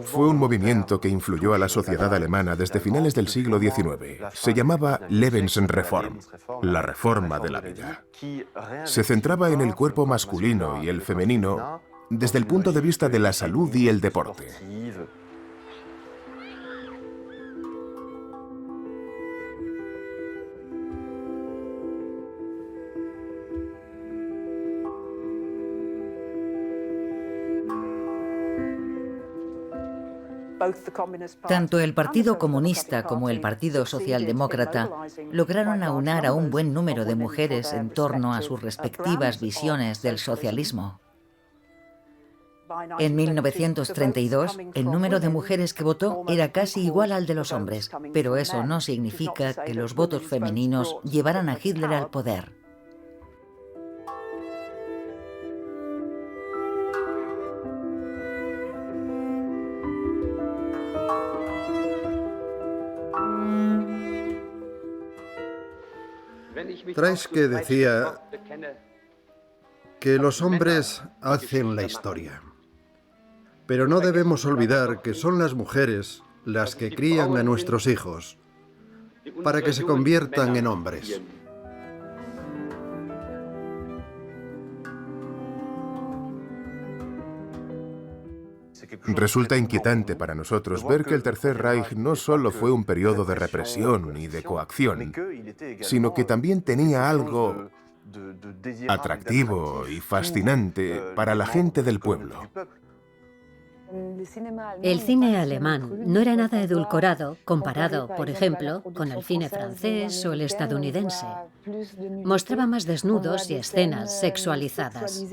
Fue un movimiento que influyó a la sociedad alemana desde finales del siglo XIX. Se llamaba Lebensreform, la reforma de la vida. Se centraba en el cuerpo masculino y el femenino desde el punto de vista de la salud y el deporte. Tanto el Partido Comunista como el Partido Socialdemócrata lograron aunar a un buen número de mujeres en torno a sus respectivas visiones del socialismo. En 1932, el número de mujeres que votó era casi igual al de los hombres, pero eso no significa que los votos femeninos llevaran a Hitler al poder. Treitschke decía que los hombres hacen la historia, pero no debemos olvidar que son las mujeres las que crían a nuestros hijos para que se conviertan en hombres. Resulta inquietante para nosotros ver que el Tercer Reich no solo fue un periodo de represión y de coacción, sino que también tenía algo atractivo y fascinante para la gente del pueblo. El cine alemán no era nada edulcorado comparado, por ejemplo, con el cine francés o el estadounidense. Mostraba más desnudos y escenas sexualizadas.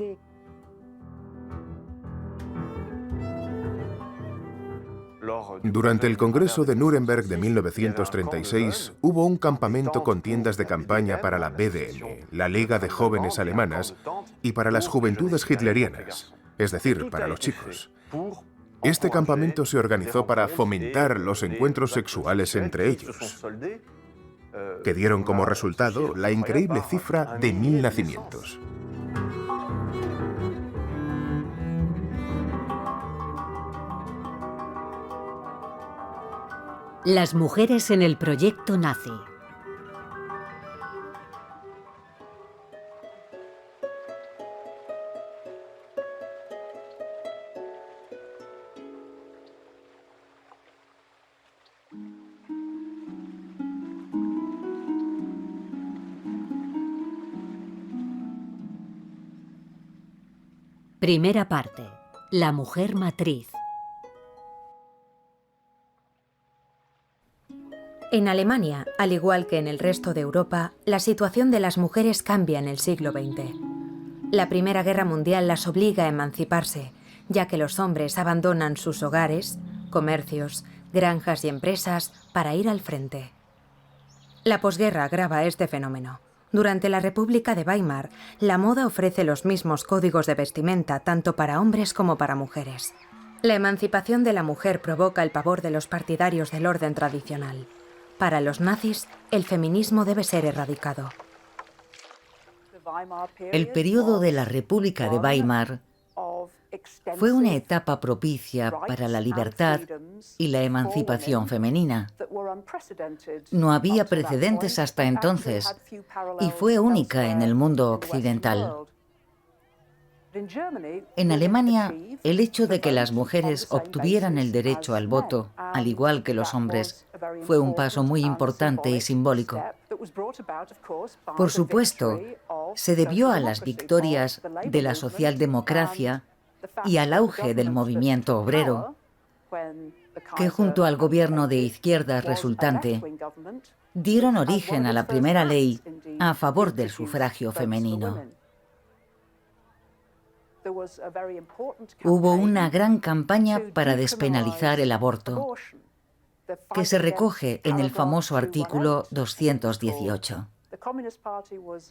Durante el Congreso de Nuremberg de 1936 hubo un campamento con tiendas de campaña para la BDM, la Liga de Jóvenes Alemanas, y para las juventudes hitlerianas, es decir, para los chicos. Este campamento se organizó para fomentar los encuentros sexuales entre ellos, que dieron como resultado la increíble cifra de 1000 nacimientos. Las mujeres en el proyecto nazi. Primera parte. La mujer matriz. En Alemania, al igual que en el resto de Europa, la situación de las mujeres cambia en el siglo XX. La Primera Guerra Mundial las obliga a emanciparse, ya que los hombres abandonan sus hogares, comercios, granjas y empresas para ir al frente. La posguerra agrava este fenómeno. Durante la República de Weimar, la moda ofrece los mismos códigos de vestimenta tanto para hombres como para mujeres. La emancipación de la mujer provoca el pavor de los partidarios del orden tradicional. Para los nazis, el feminismo debe ser erradicado. El periodo de la República de Weimar fue una etapa propicia para la libertad y la emancipación femenina. No había precedentes hasta entonces y fue única en el mundo occidental. En Alemania, el hecho de que las mujeres obtuvieran el derecho al voto, al igual que los hombres, fue un paso muy importante y simbólico. Por supuesto, se debió a las victorias de la socialdemocracia y al auge del movimiento obrero, que junto al gobierno de izquierdas resultante, dieron origen a la primera ley a favor del sufragio femenino. Hubo una gran campaña para despenalizar el aborto, que se recoge en el famoso artículo 218.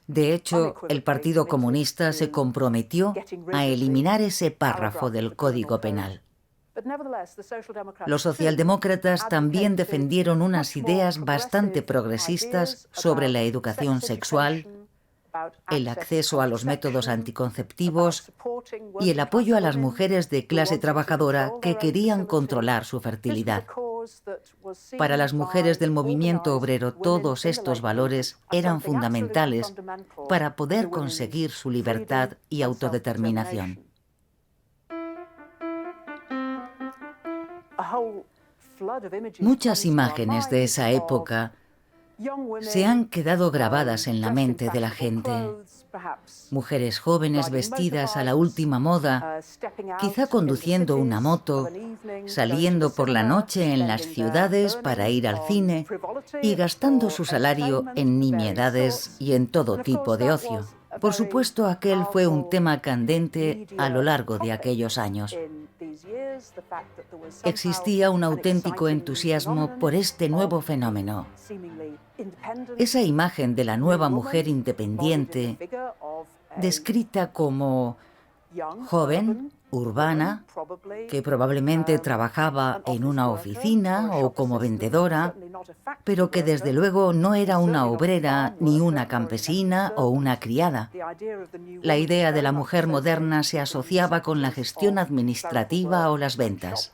De hecho, el Partido Comunista se comprometió a eliminar ese párrafo del Código Penal. Los socialdemócratas también defendieron unas ideas bastante progresistas sobre la educación sexual, el acceso a los métodos anticonceptivos y el apoyo a las mujeres de clase trabajadora que querían controlar su fertilidad. Para las mujeres del movimiento obrero, todos estos valores eran fundamentales para poder conseguir su libertad y autodeterminación. Muchas imágenes de esa época se han quedado grabadas en la mente de la gente. Mujeres jóvenes vestidas a la última moda, quizá conduciendo una moto, saliendo por la noche en las ciudades para ir al cine y gastando su salario en nimiedades y en todo tipo de ocio. Por supuesto, aquel fue un tema candente a lo largo de aquellos años. Existía un auténtico entusiasmo por este nuevo fenómeno. Esa imagen de la nueva mujer independiente, descrita como joven, urbana, que probablemente trabajaba en una oficina o como vendedora, pero que desde luego no era una obrera, ni una campesina o una criada. La idea de la mujer moderna se asociaba con la gestión administrativa o las ventas.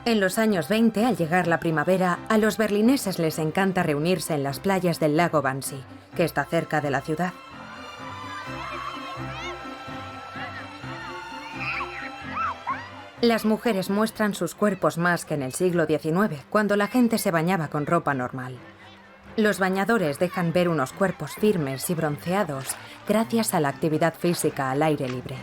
En los años 20, al llegar la primavera, a los berlineses les encanta reunirse en las playas del lago Wannsee, que está cerca de la ciudad. Las mujeres muestran sus cuerpos más que en el siglo XIX, cuando la gente se bañaba con ropa normal. Los bañadores dejan ver unos cuerpos firmes y bronceados gracias a la actividad física al aire libre.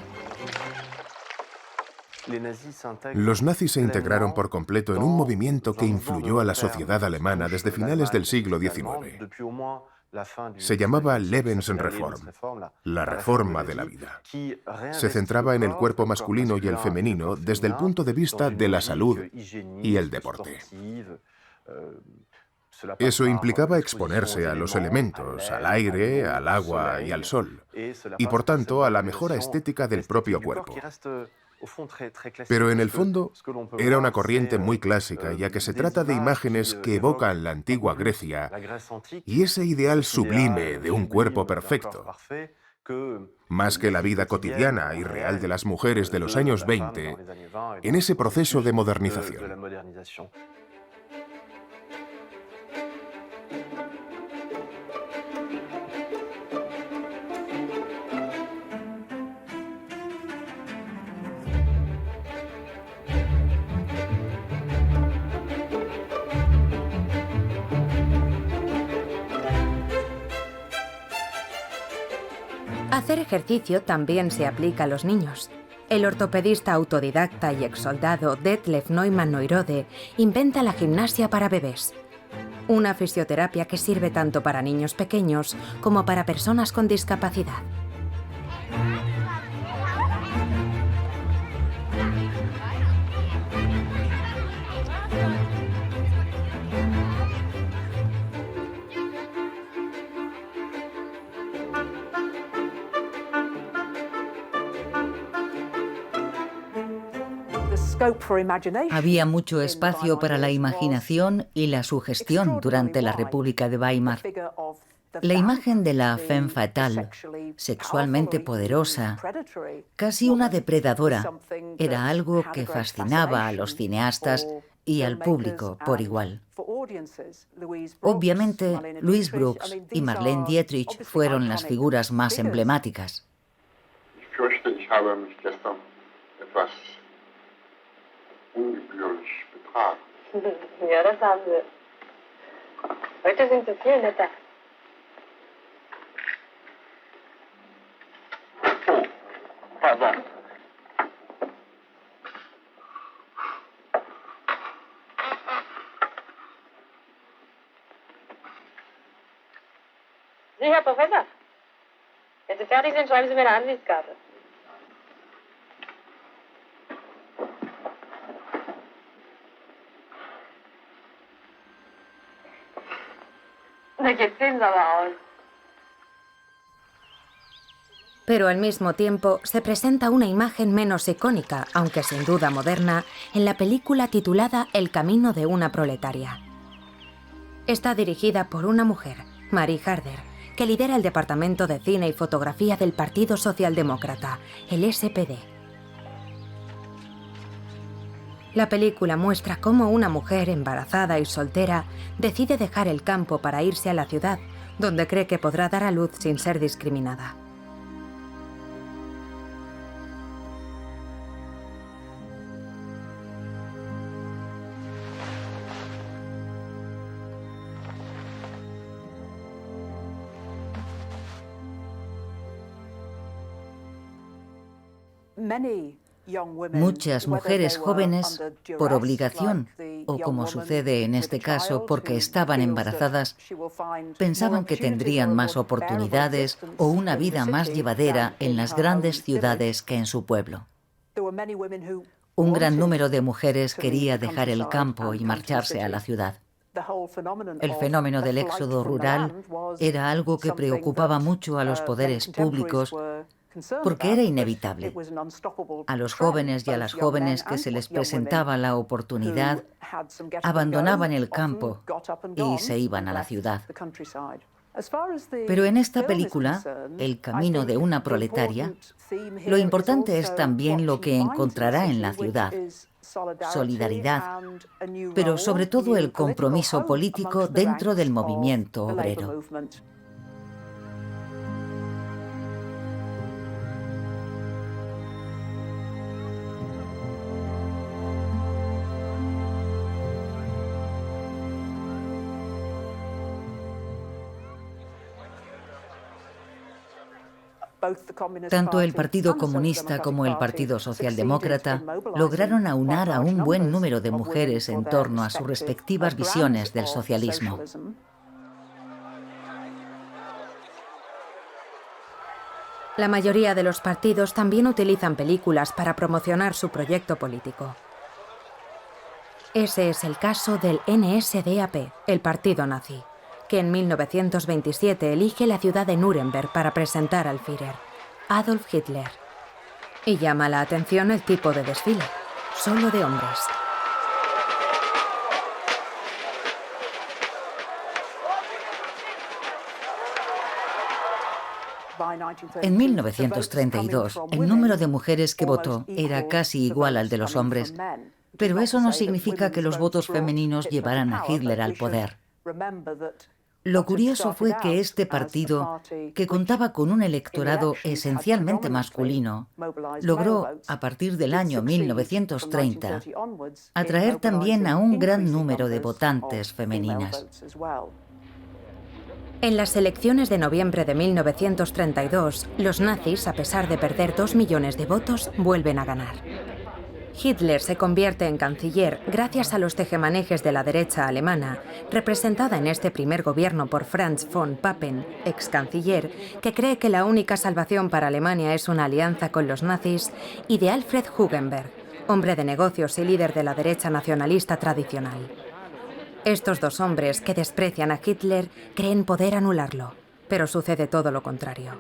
Los nazis se integraron por completo en un movimiento que influyó a la sociedad alemana desde finales del siglo XIX. Se llamaba Lebensreform, la reforma de la vida. Se centraba en el cuerpo masculino y el femenino desde el punto de vista de la salud y el deporte. Eso implicaba exponerse a los elementos, al aire, al agua y al sol, y por tanto a la mejora estética del propio cuerpo. Pero en el fondo era una corriente muy clásica, ya que se trata de imágenes que evocan la antigua Grecia y ese ideal sublime de un cuerpo perfecto, más que la vida cotidiana y real de las mujeres de los años 20 en ese proceso de modernización. Hacer ejercicio también se aplica a los niños. El ortopedista autodidacta y exsoldado Detlef Neumann-Neurode inventa la gimnasia para bebés. Una fisioterapia que sirve tanto para niños pequeños como para personas con discapacidad. Había mucho espacio para la imaginación y la sugestión durante la República de Weimar. La imagen de la femme fatale, sexualmente poderosa, casi una depredadora, era algo que fascinaba a los cineastas y al público por igual. Obviamente, Louise Brooks y Marlene Dietrich fueron las figuras más emblemáticas. Ungebührlich betragen. Ja, das haben sie. Heute sind sie viel netter. Oh, pardon. Sie, Herr Professor. Wenn Sie fertig sind, schreiben Sie mir eine Ansichtskarte. Pero al mismo tiempo se presenta una imagen menos icónica, aunque sin duda moderna, en la película titulada El camino de una proletaria. Está dirigida por una mujer, Mary Harder, que lidera el Departamento de Cine y Fotografía del Partido Socialdemócrata, el SPD. La película muestra cómo una mujer embarazada y soltera decide dejar el campo para irse a la ciudad, donde cree que podrá dar a luz sin ser discriminada. Muchas mujeres jóvenes, por obligación, o como sucede en este caso, porque estaban embarazadas, pensaban que tendrían más oportunidades o una vida más llevadera en las grandes ciudades que en su pueblo. Un gran número de mujeres quería dejar el campo y marcharse a la ciudad. El fenómeno del éxodo rural era algo que preocupaba mucho a los poderes públicos porque era inevitable. A los jóvenes y a las jóvenes que se les presentaba la oportunidad, abandonaban el campo y se iban a la ciudad. Pero en esta película, El camino de una proletaria, lo importante es también lo que encontrará en la ciudad. Solidaridad, pero sobre todo el compromiso político dentro del movimiento obrero. Tanto el Partido Comunista como el Partido Socialdemócrata lograron aunar a un buen número de mujeres en torno a sus respectivas visiones del socialismo. La mayoría de los partidos también utilizan películas para promocionar su proyecto político. Ese es el caso del NSDAP, el partido nazi, que en 1927 elige la ciudad de Nuremberg para presentar al Führer, Adolf Hitler. Y llama la atención el tipo de desfile, solo de hombres. En 1932, el número de mujeres que votó era casi igual al de los hombres, pero eso no significa que los votos femeninos llevaran a Hitler al poder. Lo curioso fue que este partido, que contaba con un electorado esencialmente masculino, logró, a partir del año 1930, atraer también a un gran número de votantes femeninas. En las elecciones de noviembre de 1932, los nazis, a pesar de perder 2 millones de votos, vuelven a ganar. Hitler se convierte en canciller gracias a los tejemanejes de la derecha alemana, representada en este primer gobierno por Franz von Papen, ex canciller, que cree que la única salvación para Alemania es una alianza con los nazis, y de Alfred Hugenberg, hombre de negocios y líder de la derecha nacionalista tradicional. Estos dos hombres, que desprecian a Hitler, creen poder anularlo, pero sucede todo lo contrario.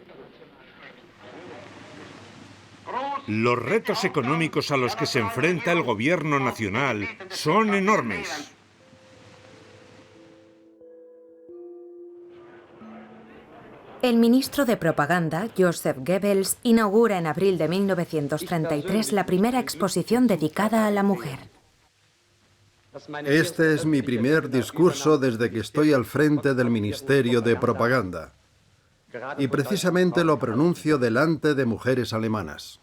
Los retos económicos a los que se enfrenta el gobierno nacional son enormes. El ministro de Propaganda, Joseph Goebbels, inaugura en abril de 1933 la primera exposición dedicada a la mujer. Este es mi primer discurso desde que estoy al frente del Ministerio de Propaganda. Y precisamente lo pronuncio delante de mujeres alemanas.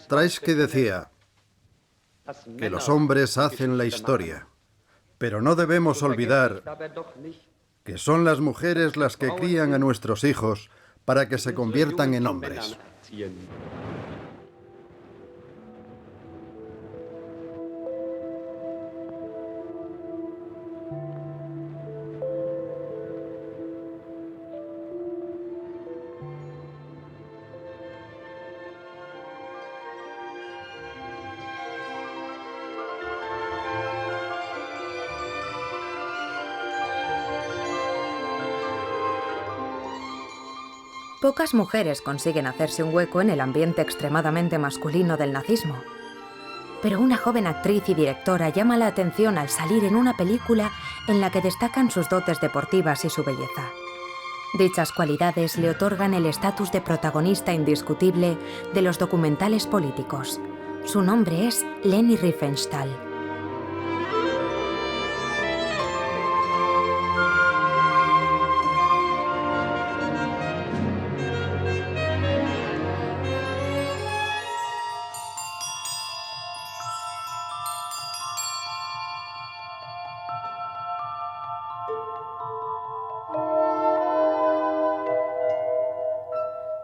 Treitschke decía que los hombres hacen la historia, pero no debemos olvidar que son las mujeres las que crían a nuestros hijos para que se conviertan en hombres. Pocas mujeres consiguen hacerse un hueco en el ambiente extremadamente masculino del nazismo. Pero una joven actriz y directora llama la atención al salir en una película en la que destacan sus dotes deportivas y su belleza. Dichas cualidades le otorgan el estatus de protagonista indiscutible de los documentales políticos. Su nombre es Leni Riefenstahl.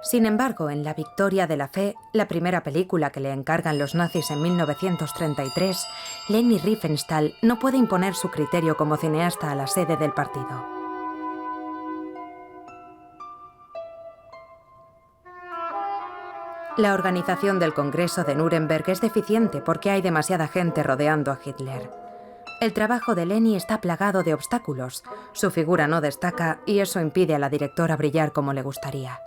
Sin embargo, en La Victoria de la Fe, la primera película que le encargan los nazis en 1933, Leni Riefenstahl no puede imponer su criterio como cineasta a la sede del partido. La organización del Congreso de Nuremberg es deficiente porque hay demasiada gente rodeando a Hitler. El trabajo de Leni está plagado de obstáculos, su figura no destaca y eso impide a la directora brillar como le gustaría.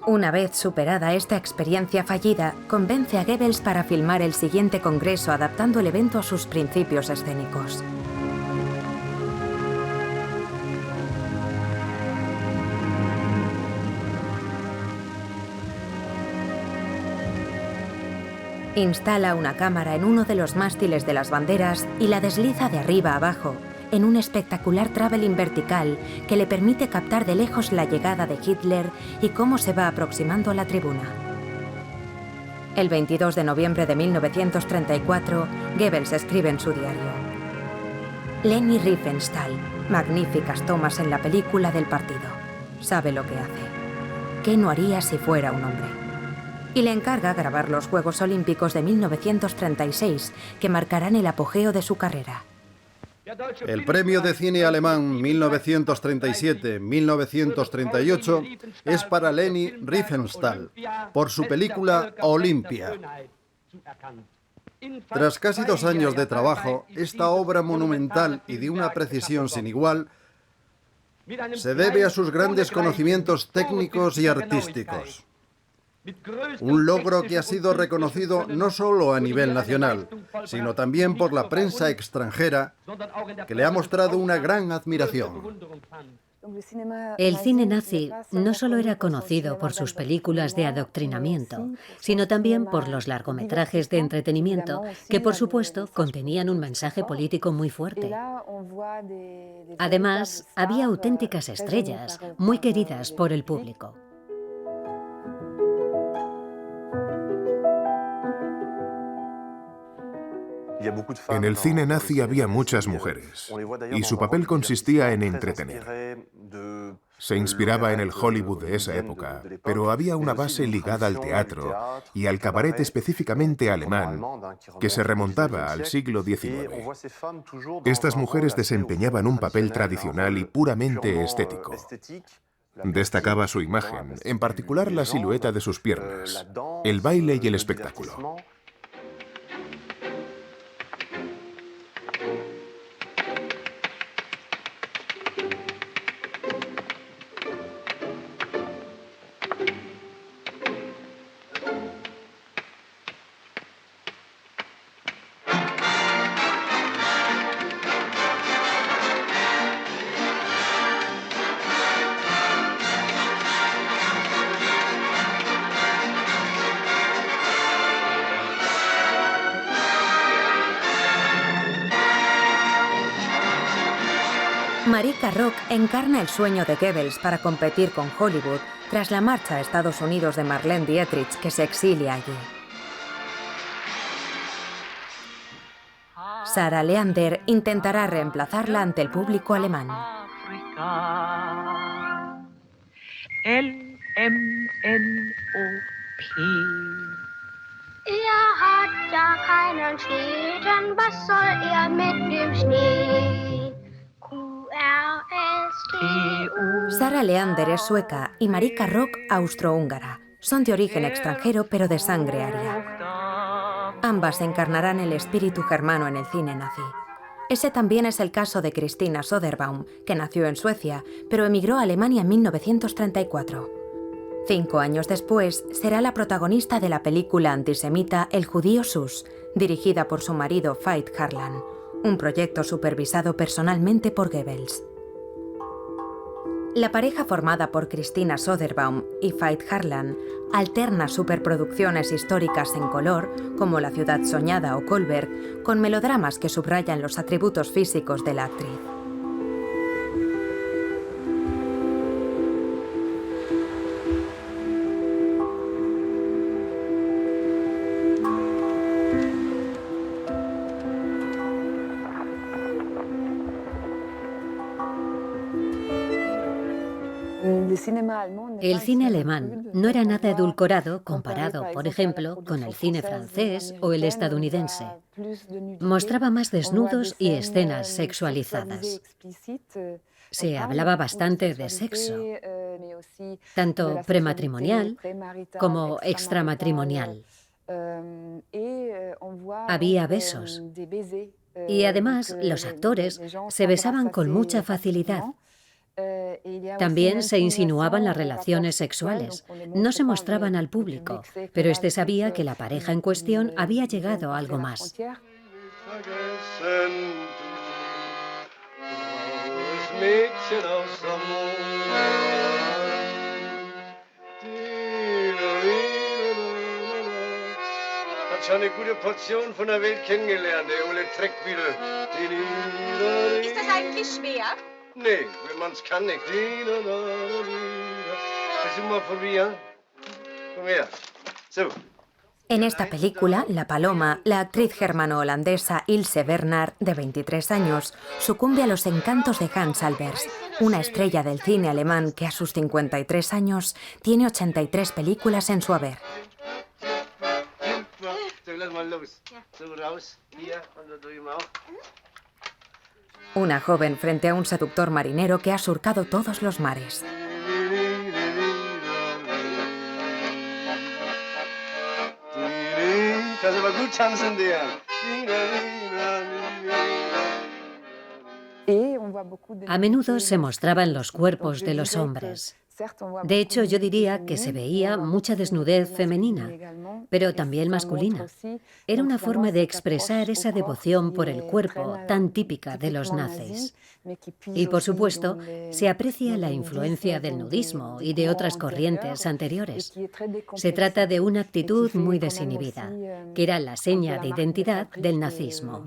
Una vez superada esta experiencia fallida, convence a Goebbels para filmar el siguiente congreso adaptando el evento a sus principios escénicos. Instala una cámara en uno de los mástiles de las banderas y la desliza de arriba a abajo, en un espectacular traveling vertical que le permite captar de lejos la llegada de Hitler y cómo se va aproximando a la tribuna. El 22 de noviembre de 1934, Goebbels escribe en su diario: Leni Riefenstahl, magníficas tomas en la película del partido. Sabe lo que hace. ¿Qué no haría si fuera un hombre? Y le encarga grabar los Juegos Olímpicos de 1936, que marcarán el apogeo de su carrera. El premio de cine alemán 1937-1938 es para Leni Riefenstahl por su película Olimpia. Tras casi 2 años de trabajo, esta obra monumental y de una precisión sin igual se debe a sus grandes conocimientos técnicos y artísticos. Un logro que ha sido reconocido no solo a nivel nacional, sino también por la prensa extranjera, que le ha mostrado una gran admiración. El cine nazi no solo era conocido por sus películas de adoctrinamiento, sino también por los largometrajes de entretenimiento, que por supuesto contenían un mensaje político muy fuerte. Además, había auténticas estrellas, muy queridas por el público. En el cine nazi había muchas mujeres, y su papel consistía en entretener. Se inspiraba en el Hollywood de esa época, pero había una base ligada al teatro y al cabaret específicamente alemán, que se remontaba al siglo XIX. Estas mujeres desempeñaban un papel tradicional y puramente estético. Destacaba su imagen, en particular la silueta de sus piernas, el baile y el espectáculo. Marika Rock encarna el sueño de Goebbels para competir con Hollywood tras la marcha a Estados Unidos de Marlene Dietrich, que se exilia allí. Sarah Leander intentará reemplazarla ante el público alemán. Ihr habt ja keinen Schnee, dann was soll ihr mit dem Schnee? Sarah Leander es sueca y Marika Rock austrohúngara. Son de origen extranjero, pero de sangre aria. Ambas encarnarán el espíritu germano en el cine nazi. Ese también es el caso de Christina Soderbaum, que nació en Suecia, pero emigró a Alemania en 1934. 5 años después, será la protagonista de la película antisemita El judío Sus, dirigida por su marido Veit Harlan, un proyecto supervisado personalmente por Goebbels. La pareja formada por Christina Soderbaum y Veit Harlan alterna superproducciones históricas en color, como La ciudad soñada o Kolberg, con melodramas que subrayan los atributos físicos de la actriz. El cine alemán no era nada edulcorado comparado, por ejemplo, con el cine francés o el estadounidense. Mostraba más desnudos y escenas sexualizadas. Se hablaba bastante de sexo, tanto prematrimonial como extramatrimonial. Había besos. Y además, los actores se besaban con mucha facilidad. También se insinuaban las relaciones sexuales. No se mostraban al público, pero este sabía que la pareja en cuestión había llegado a algo más. Nee, wenn man's kann nicht. Versuch mal von mir. Komm her. So. En esta película, La Paloma, la actriz germano-holandesa Ilse Bernard, de 23 años, sucumbe a los encantos de Hans Albers, una estrella del cine alemán que a sus 53 años tiene 83 películas en su haber. Una joven frente a un seductor marinero que ha surcado todos los mares. A menudo se mostraban los cuerpos de los hombres. De hecho, yo diría que se veía mucha desnudez femenina, pero también masculina. Era una forma de expresar esa devoción por el cuerpo tan típica de los nazis. Y, por supuesto, se aprecia la influencia del nudismo y de otras corrientes anteriores. Se trata de una actitud muy desinhibida, que era la seña de identidad del nazismo.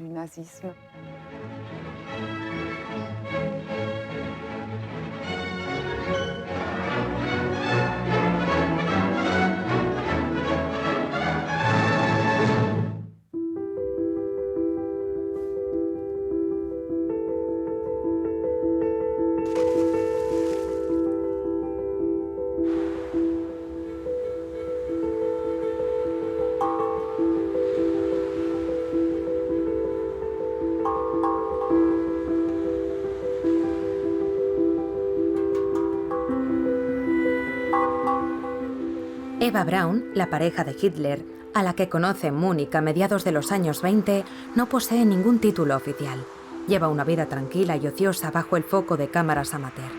Eva Braun, la pareja de Hitler, a la que conoce en Múnich a mediados de los años 20, no posee ningún título oficial. Lleva una vida tranquila y ociosa bajo el foco de cámaras amateur.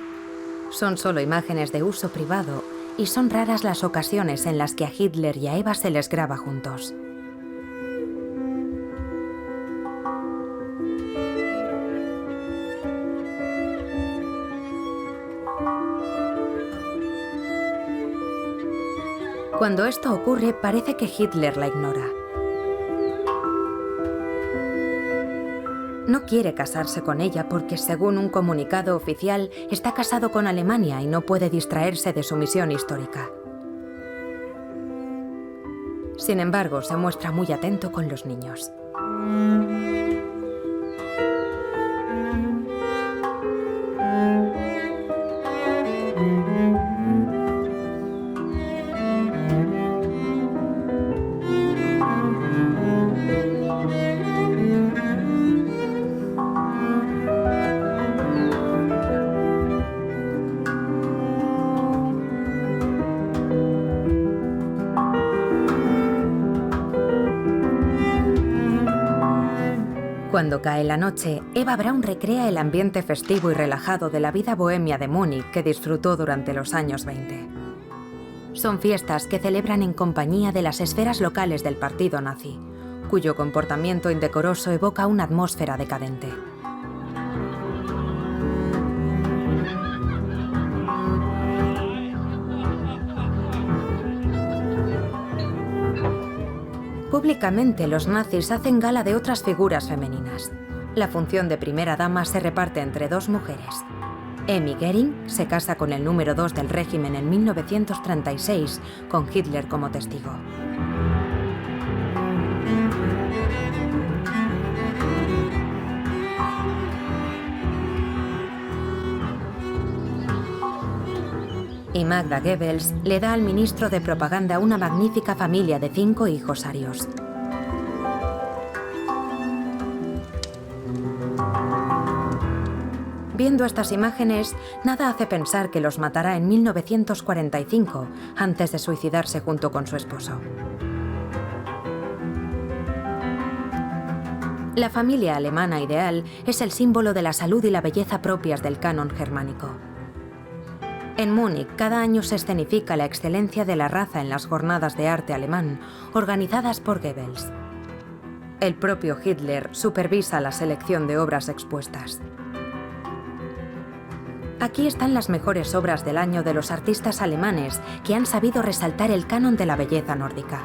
Son solo imágenes de uso privado y son raras las ocasiones en las que a Hitler y a Eva se les graba juntos. Cuando esto ocurre, parece que Hitler la ignora. No quiere casarse con ella porque, según un comunicado oficial, está casado con Alemania y no puede distraerse de su misión histórica. Sin embargo, se muestra muy atento con los niños. Cuando cae la noche, Eva Braun recrea el ambiente festivo y relajado de la vida bohemia de Múnich que disfrutó durante los años 20. Son fiestas que celebran en compañía de las esferas locales del partido nazi, cuyo comportamiento indecoroso evoca una atmósfera decadente. Públicamente, los nazis hacen gala de otras figuras femeninas. La función de primera dama se reparte entre dos mujeres. Emmy Goering se casa con el número 2 del régimen en 1936, con Hitler como testigo. Y Magda Goebbels le da al ministro de propaganda una magnífica familia de 5 hijos arios. Viendo estas imágenes, nada hace pensar que los matará en 1945, antes de suicidarse junto con su esposo. La familia alemana ideal es el símbolo de la salud y la belleza propias del canon germánico. En Múnich, cada año se escenifica la excelencia de la raza en las jornadas de arte alemán, organizadas por Goebbels. El propio Hitler supervisa la selección de obras expuestas. Aquí están las mejores obras del año de los artistas alemanes que han sabido resaltar el canon de la belleza nórdica.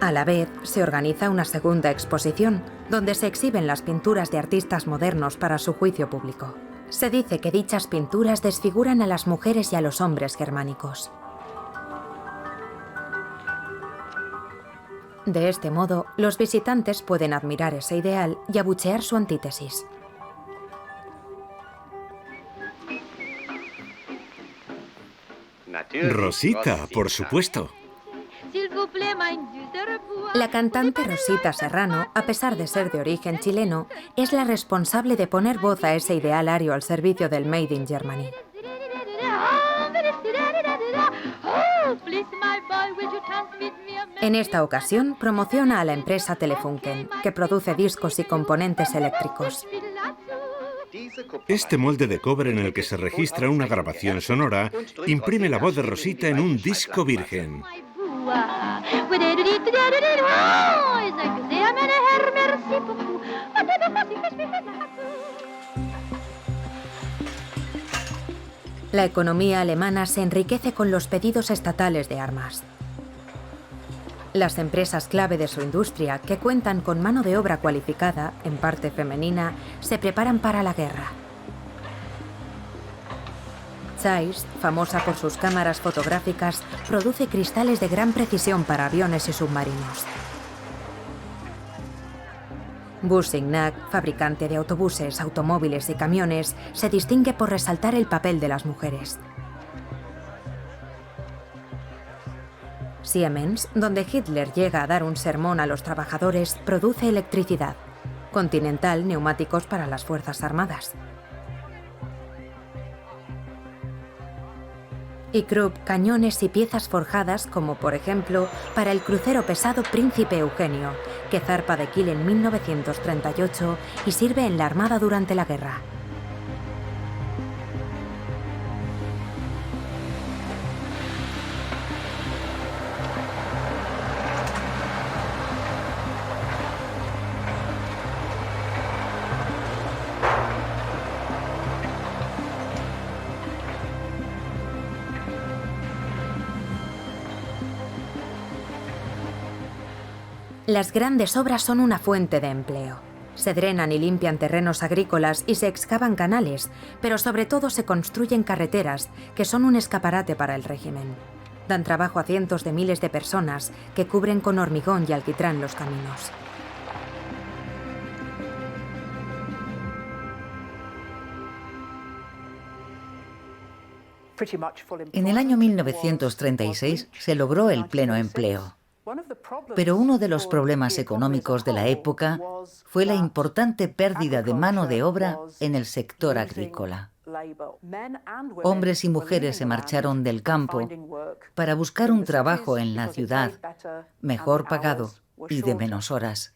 A la vez, se organiza una segunda exposición, donde se exhiben las pinturas de artistas modernos para su juicio público. Se dice que dichas pinturas desfiguran a las mujeres y a los hombres germánicos. De este modo, los visitantes pueden admirar ese ideal y abuchear su antítesis. Rosita, por supuesto. La cantante Rosita Serrano, a pesar de ser de origen chileno, es la responsable de poner voz a ese ideal ario al servicio del Made in Germany. En esta ocasión, promociona a la empresa Telefunken, que produce discos y componentes eléctricos. Este molde de cobre en el que se registra una grabación sonora imprime la voz de Rosita en un disco virgen. La economía alemana se enriquece con los pedidos estatales de armas. Las empresas clave de su industria, que cuentan con mano de obra cualificada, en parte femenina, se preparan para la guerra. Zeiss, famosa por sus cámaras fotográficas, produce cristales de gran precisión para aviones y submarinos. Bussignac, fabricante de autobuses, automóviles y camiones, se distingue por resaltar el papel de las mujeres. Siemens, donde Hitler llega a dar un sermón a los trabajadores, produce electricidad. Continental, neumáticos para las Fuerzas Armadas. Y Krupp, cañones y piezas forjadas, como por ejemplo para el crucero pesado Príncipe Eugenio, que zarpa de Kiel en 1938 y sirve en la Armada durante la guerra. Las grandes obras son una fuente de empleo. Se drenan y limpian terrenos agrícolas y se excavan canales, pero sobre todo se construyen carreteras, que son un escaparate para el régimen. Dan trabajo a cientos de miles de personas que cubren con hormigón y alquitrán los caminos. En el año 1936 se logró el pleno empleo. Pero uno de los problemas económicos de la época fue la importante pérdida de mano de obra en el sector agrícola. Hombres y mujeres se marcharon del campo para buscar un trabajo en la ciudad, mejor pagado y de menos horas.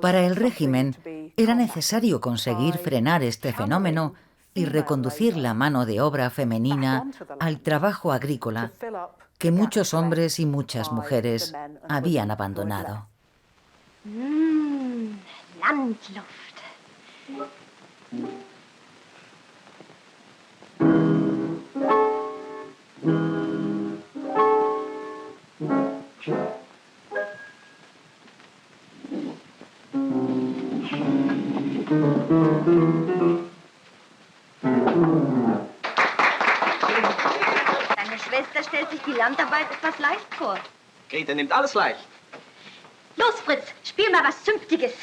Para el régimen era necesario conseguir frenar este fenómeno y reconducir la mano de obra femenina al trabajo agrícola que muchos hombres y muchas mujeres habían abandonado. Landluft. Deine Schwester stellt sich die Landarbeit etwas leicht vor. Grete nimmt alles leicht. Los, Fritz, spiel mal was Zünftiges.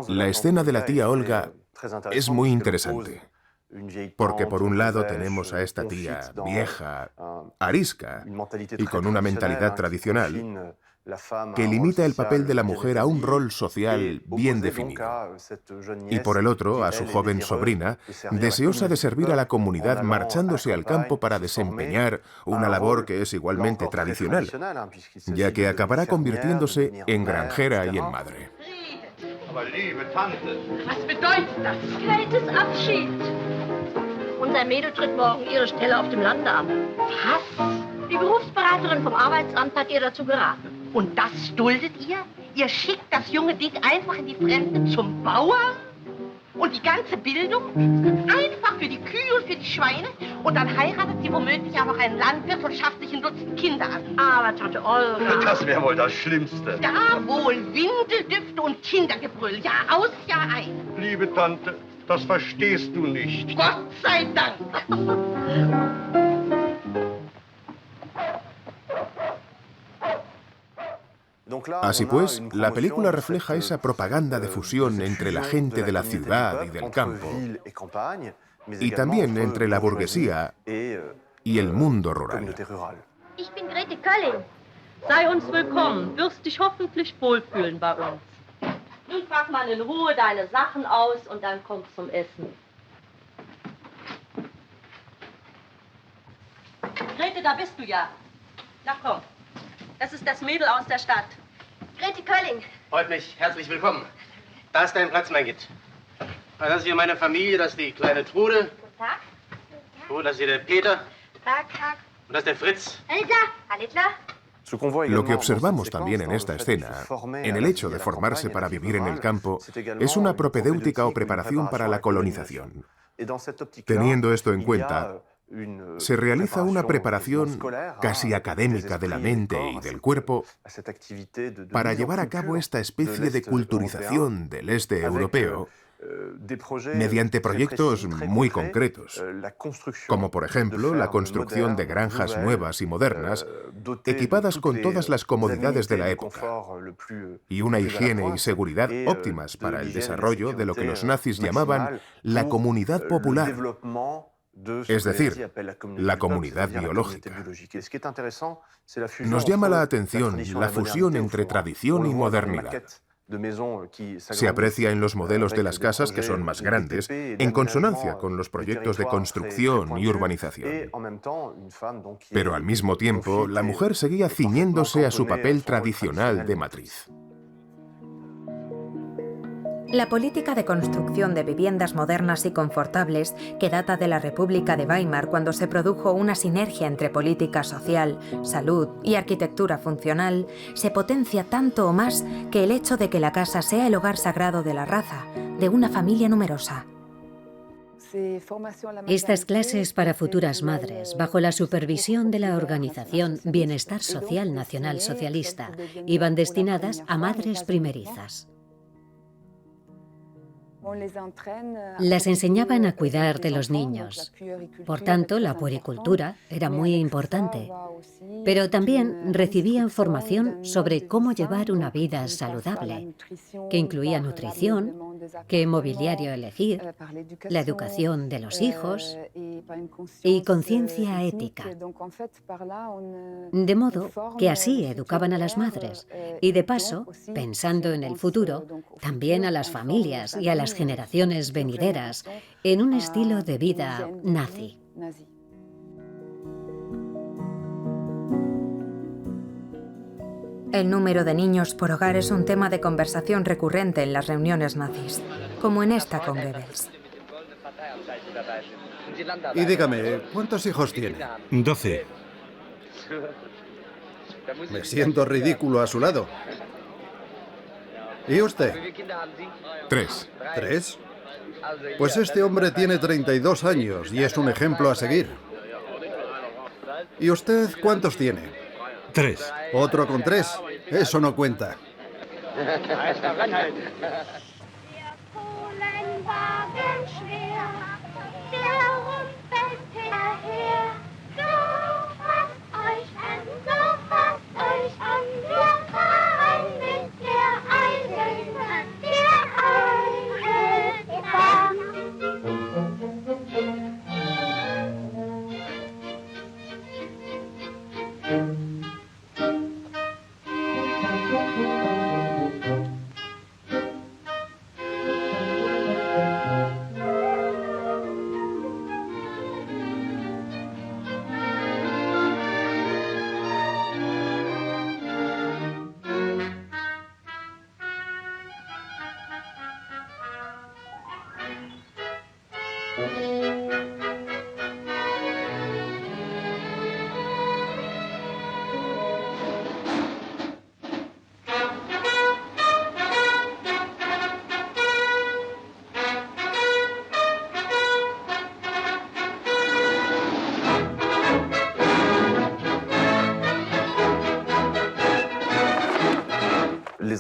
La escena de la tía Olga es muy interesante, porque por un lado tenemos a esta tía vieja, arisca y con una mentalidad tradicional que limita el papel de la mujer a un rol social bien definido. Y por el otro, a su joven sobrina, deseosa de servir a la comunidad marchándose al campo para desempeñar una labor que es igualmente tradicional, ya que acabará convirtiéndose en granjera y en madre. Aber liebe Tante. Was bedeutet das? Kates Abschied. Unser Mädel tritt morgen ihre Stelle auf dem Lande an. Was? Die Berufsberaterin vom Arbeitsamt hat ihr dazu geraten. Und das duldet ihr? Ihr schickt das junge Ding einfach in die Fremde zum Bauern? Und die ganze Bildung? Einfach für die Kühe und für die Schweine? Und dann heiratet sie womöglich auch noch einen Landwirt und schafft sich ein Dutzend Kinder an. Aber Tante Olga... Das wäre wohl das Schlimmste. Ja, wohl. Windeldüfte und Kindergebrüll. Jahr aus, Jahr ein. Liebe Tante, das verstehst du nicht. Gott sei Dank. Así pues, la película refleja esa propaganda de fusión entre la gente de la ciudad y del campo, y también entre la burguesía y el mundo rural. Ich bin Grete Kölling. Sei uns willkommen, wirst dich hoffentlich wohlfühlen bei uns. Nun pack mal in Ruhe deine Sachen aus und dann komm zum Essen. Grete, da bist du ja. Na komm, das ist das Mädel aus der Stadt. Grete Kölling. Freut mich, herzlich willkommen. Da ist dein Platz, mein Kind. Das ist hier meine Familie, das ist die kleine Trude. Guten Tag. Oh, das ist hier der Peter. Tag. Und das ist der Fritz. Alitla. Lo que observamos también en esta escena, en el hecho de formarse para vivir en el campo, es una propedéutica o preparación para la colonización. Teniendo esto en cuenta, se realiza una preparación casi académica de la mente y del cuerpo para llevar a cabo esta especie de culturización del este europeo mediante proyectos muy concretos, como por ejemplo la construcción de granjas nuevas y modernas, equipadas con todas las comodidades de la época, y una higiene y seguridad óptimas para el desarrollo de lo que los nazis llamaban la comunidad popular, es decir, la comunidad biológica. Nos llama la atención la fusión entre tradición y modernidad. Se aprecia en los modelos de las casas, que son más grandes, en consonancia con los proyectos de construcción y urbanización. Pero al mismo tiempo, la mujer seguía ciñéndose a su papel tradicional de matriz. La política de construcción de viviendas modernas y confortables, que data de la República de Weimar cuando se produjo una sinergia entre política social, salud y arquitectura funcional, se potencia tanto o más que el hecho de que la casa sea el hogar sagrado de la raza, de una familia numerosa. Estas clases para futuras madres, bajo la supervisión de la organización Bienestar Social Nacional Socialista, iban destinadas a madres primerizas. Las enseñaban a cuidar de los niños. Por tanto, la puericultura era muy importante. Pero también recibían formación sobre cómo llevar una vida saludable, que incluía nutrición, qué mobiliario elegir, la educación de los hijos y conciencia ética. De modo que así educaban a las madres y, de paso, pensando en el futuro, también a las familias y a las generaciones venideras en un estilo de vida nazi. El número de niños por hogar es un tema de conversación recurrente en las reuniones nazis, como en esta con Goebbels. Y dígame, ¿cuántos hijos tiene? 12. Me siento ridículo a su lado. ¿Y usted? 3. ¿3? Pues este hombre tiene 32 años y es un ejemplo a seguir. ¿Y usted cuántos tiene? 3. Otro con 3. Eso no cuenta.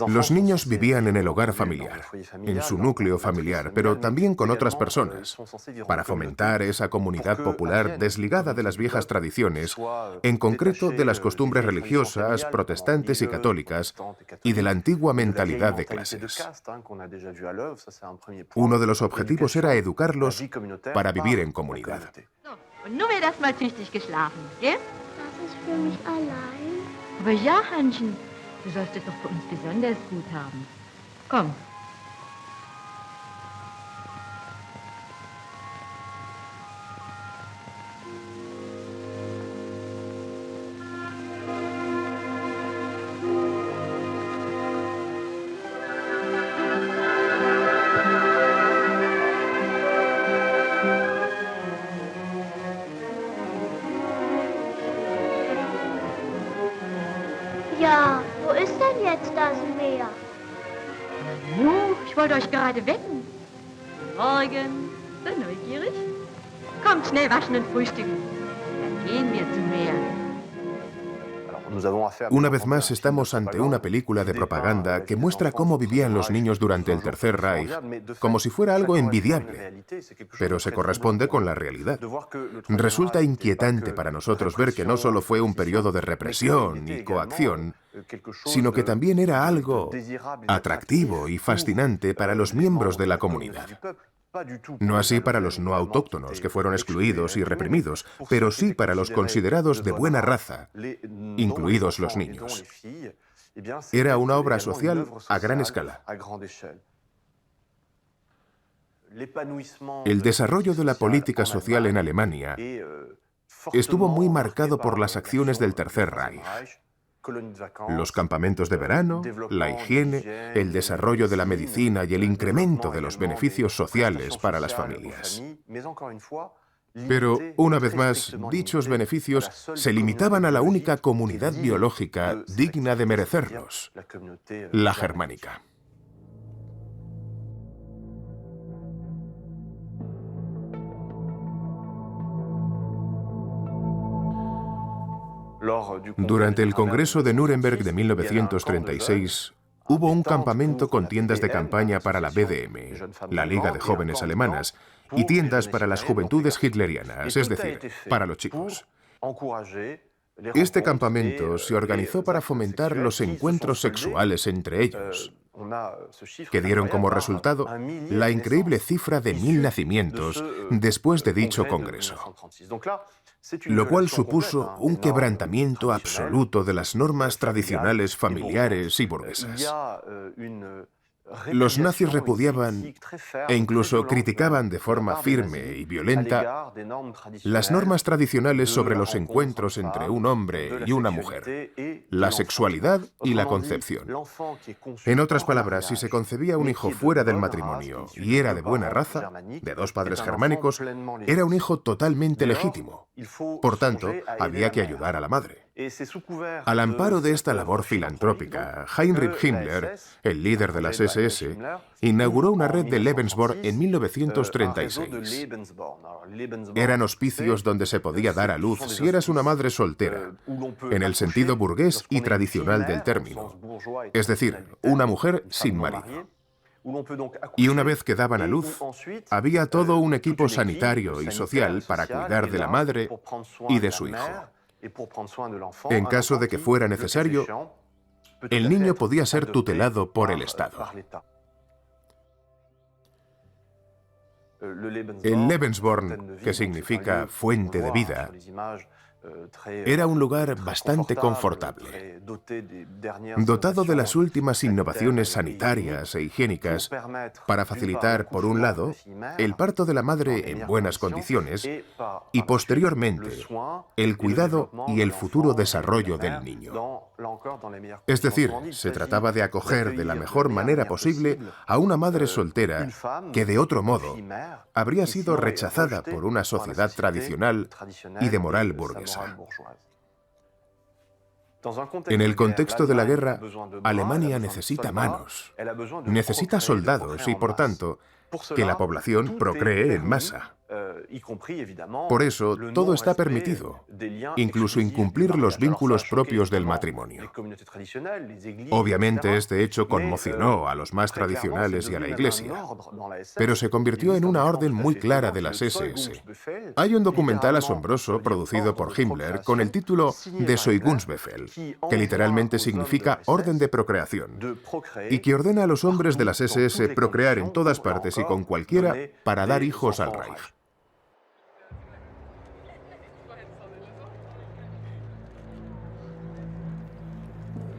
Los niños vivían en el hogar familiar, en su núcleo familiar, pero también con otras personas, para fomentar esa comunidad popular desligada de las viejas tradiciones, en concreto de las costumbres religiosas, protestantes y católicas, y de la antigua mentalidad de clases. Uno de los objetivos era educarlos para vivir en comunidad. Nun wird erstmal tüchtig geschlafen, gell? Das ist für mich allein. Aber ja, Hannchen, du sollst es doch für uns besonders gut haben. Komm. Ja, wo ist denn jetzt das Meer? Nu, ich wollte euch gerade wecken. Morgen. Seid neugierig? Kommt, schnell waschen und frühstücken. Dann gehen wir zum Meer. Una vez más estamos ante una película de propaganda que muestra cómo vivían los niños durante el Tercer Reich, como si fuera algo envidiable, pero se corresponde con la realidad. Resulta inquietante para nosotros ver que no solo fue un periodo de represión y coacción, sino que también era algo atractivo y fascinante para los miembros de la comunidad. No así para los no autóctonos, que fueron excluidos y reprimidos, pero sí para los considerados de buena raza, incluidos los niños. Era una obra social a gran escala. El desarrollo de la política social en Alemania estuvo muy marcado por las acciones del Tercer Reich. Los campamentos de verano, la higiene, el desarrollo de la medicina y el incremento de los beneficios sociales para las familias. Pero, una vez más, dichos beneficios se limitaban a la única comunidad biológica digna de merecerlos, la germánica. Durante el Congreso de Nuremberg de 1936, hubo un campamento con tiendas de campaña para la BDM, la Liga de Jóvenes Alemanas, y tiendas para las juventudes hitlerianas, es decir, para los chicos. Este campamento se organizó para fomentar los encuentros sexuales entre ellos, que dieron como resultado la increíble cifra de 1000 nacimientos después de dicho congreso, lo cual supuso un quebrantamiento absoluto de las normas tradicionales familiares y burguesas. Los nazis repudiaban e incluso criticaban de forma firme y violenta las normas tradicionales sobre los encuentros entre un hombre y una mujer, la sexualidad y la concepción. En otras palabras, si se concebía un hijo fuera del matrimonio y era de buena raza, de 2 padres germánicos, era un hijo totalmente legítimo. Por tanto, había que ayudar a la madre. Al amparo de esta labor filantrópica, Heinrich Himmler, el líder de las SS, inauguró una red de Lebensborn en 1936. Eran hospicios donde se podía dar a luz si eras una madre soltera, en el sentido burgués y tradicional del término, es decir, una mujer sin marido. Y una vez que daban a luz, había todo un equipo sanitario y social para cuidar de la madre y de su hijo. En caso de que fuera necesario, el niño podía ser tutelado por el Estado. El Lebensborn, que significa fuente de vida, era un lugar bastante confortable, dotado de las últimas innovaciones sanitarias e higiénicas para facilitar, por un lado, el parto de la madre en buenas condiciones y, posteriormente, el cuidado y el futuro desarrollo del niño. Es decir, se trataba de acoger de la mejor manera posible a una madre soltera que, de otro modo, habría sido rechazada por una sociedad tradicional y de moral burguesa. En el contexto de la guerra, Alemania necesita manos, necesita soldados y, por tanto, que la población procree en masa. Por eso, todo está permitido, incluso incumplir los vínculos propios del matrimonio. Obviamente, este hecho conmocionó a los más tradicionales y a la Iglesia, pero se convirtió en una orden muy clara de las SS. Hay un documental asombroso producido por Himmler con el título Desäugungsbefehl, que literalmente significa orden de procreación, y que ordena a los hombres de las SS procrear en todas partes y con cualquiera para dar hijos al Reich.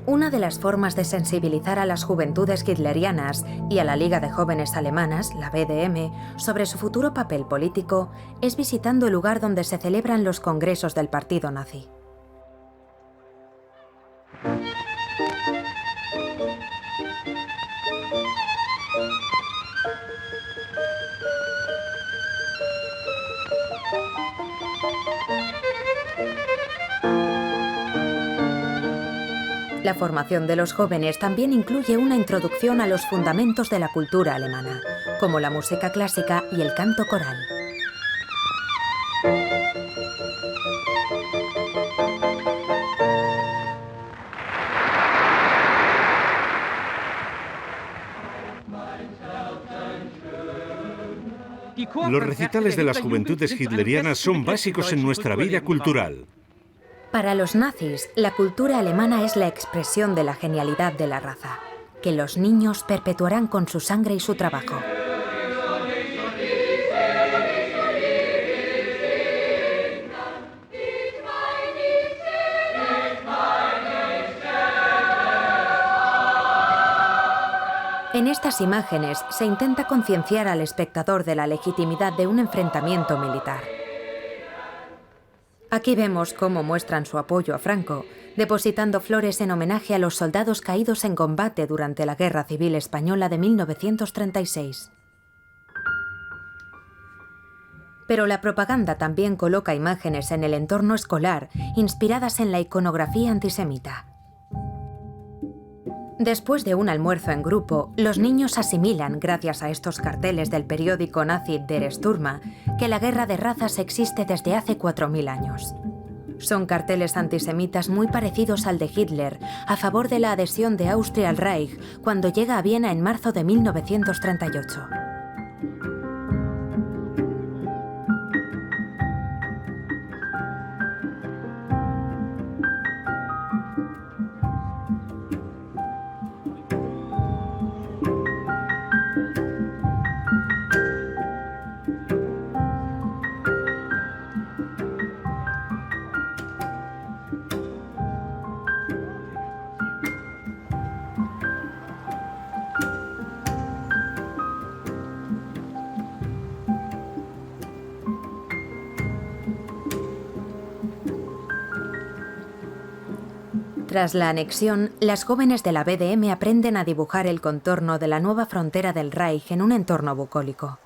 Una de las formas de sensibilizar a las juventudes hitlerianas y a la Liga de Jóvenes Alemanas, la BDM, sobre su futuro papel político es visitando el lugar donde se celebran los congresos del partido nazi. La formación de los jóvenes también incluye una introducción a los fundamentos de la cultura alemana, como la música clásica y el canto coral. Los recitales de las juventudes hitlerianas son básicos en nuestra vida cultural. Para los nazis, la cultura alemana es la expresión de la genialidad de la raza, que los niños perpetuarán con su sangre y su trabajo. En estas imágenes se intenta concienciar al espectador de la legitimidad de un enfrentamiento militar. Aquí vemos cómo muestran su apoyo a Franco, depositando flores en homenaje a los soldados caídos en combate durante la Guerra Civil Española de 1936. Pero la propaganda también coloca imágenes en el entorno escolar inspiradas en la iconografía antisemita. Después de un almuerzo en grupo, los niños asimilan, gracias a estos carteles del periódico nazi Der Stürmer, que la guerra de razas existe desde hace 4000 años. Son carteles antisemitas muy parecidos al de Hitler, a favor de la adhesión de Austria al Reich cuando llega a Viena en marzo de 1938. Tras la anexión, las jóvenes de la BDM aprenden a dibujar el contorno de la nueva frontera del Reich en un entorno bucólico.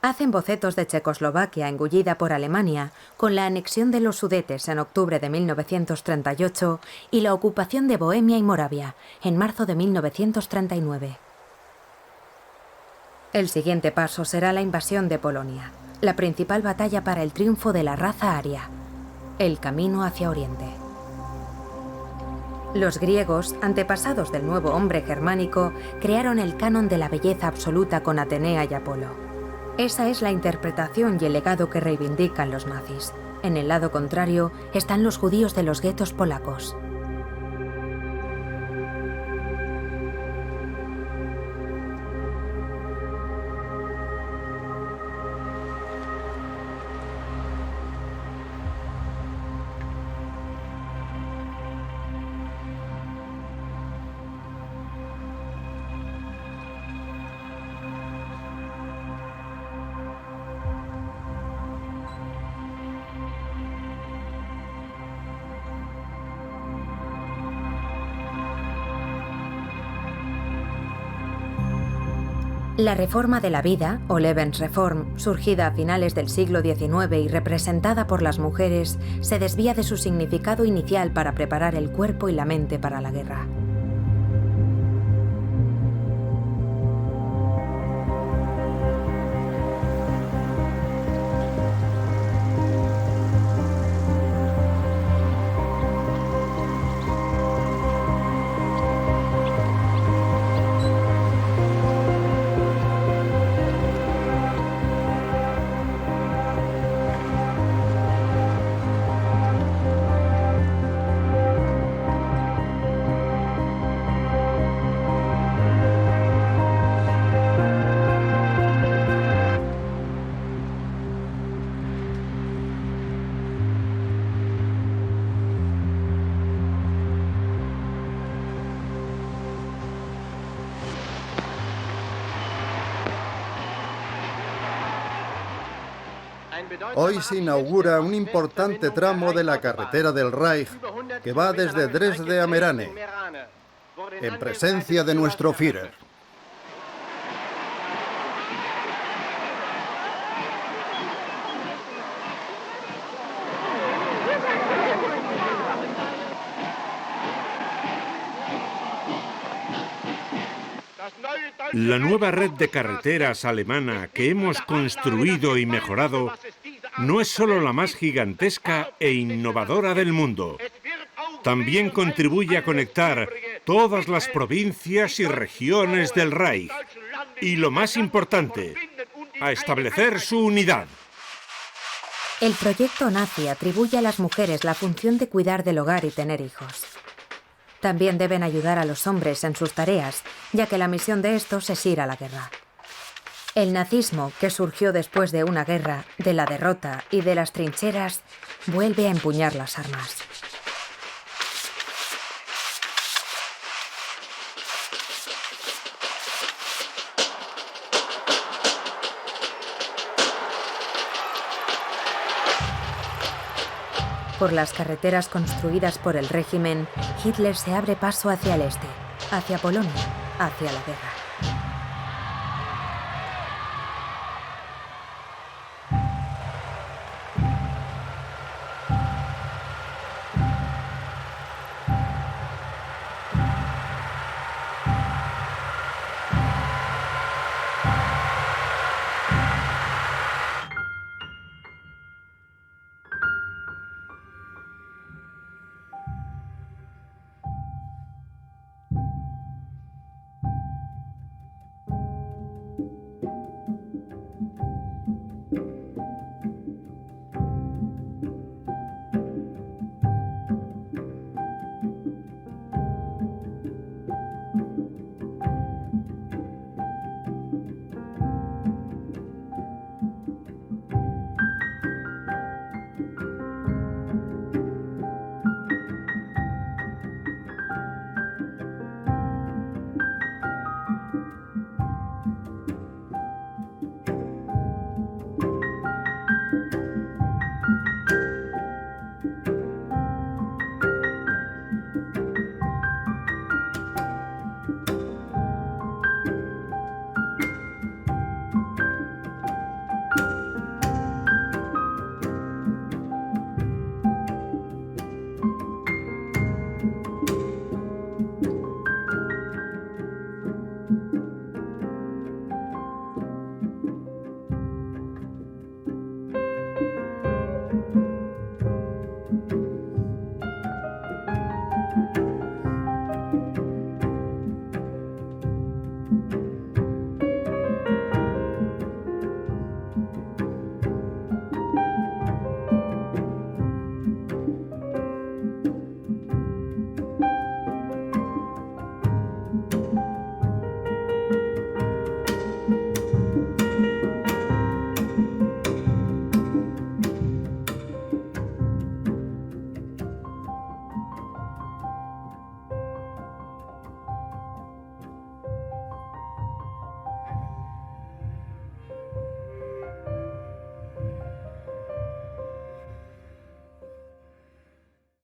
Hacen bocetos de Checoslovaquia engullida por Alemania con la anexión de los Sudetes en octubre de 1938 y la ocupación de Bohemia y Moravia en marzo de 1939. El siguiente paso será la invasión de Polonia, la principal batalla para el triunfo de la raza aria, el camino hacia Oriente. Los griegos, antepasados del nuevo hombre germánico, crearon el canon de la belleza absoluta con Atenea y Apolo. Esa es la interpretación y el legado que reivindican los nazis. En el lado contrario están los judíos de los guetos polacos. La reforma de la vida, o Lebensreform, surgida a finales del siglo XIX y representada por las mujeres, se desvía de su significado inicial para preparar el cuerpo y la mente para la guerra. Hoy se inaugura un importante tramo de la carretera del Reich que va desde Dresde a Merane, en presencia de nuestro Führer. La nueva red de carreteras alemana que hemos construido y mejorado no es solo la más gigantesca e innovadora del mundo. También contribuye a conectar todas las provincias y regiones del Reich. Y lo más importante, a establecer su unidad. El proyecto nazi atribuye a las mujeres la función de cuidar del hogar y tener hijos. También deben ayudar a los hombres en sus tareas, ya que la misión de estos es ir a la guerra. El nazismo, que surgió después de una guerra, de la derrota y de las trincheras, vuelve a empuñar las armas. Por las carreteras construidas por el régimen, Hitler se abre paso hacia el este, hacia Polonia, hacia la guerra.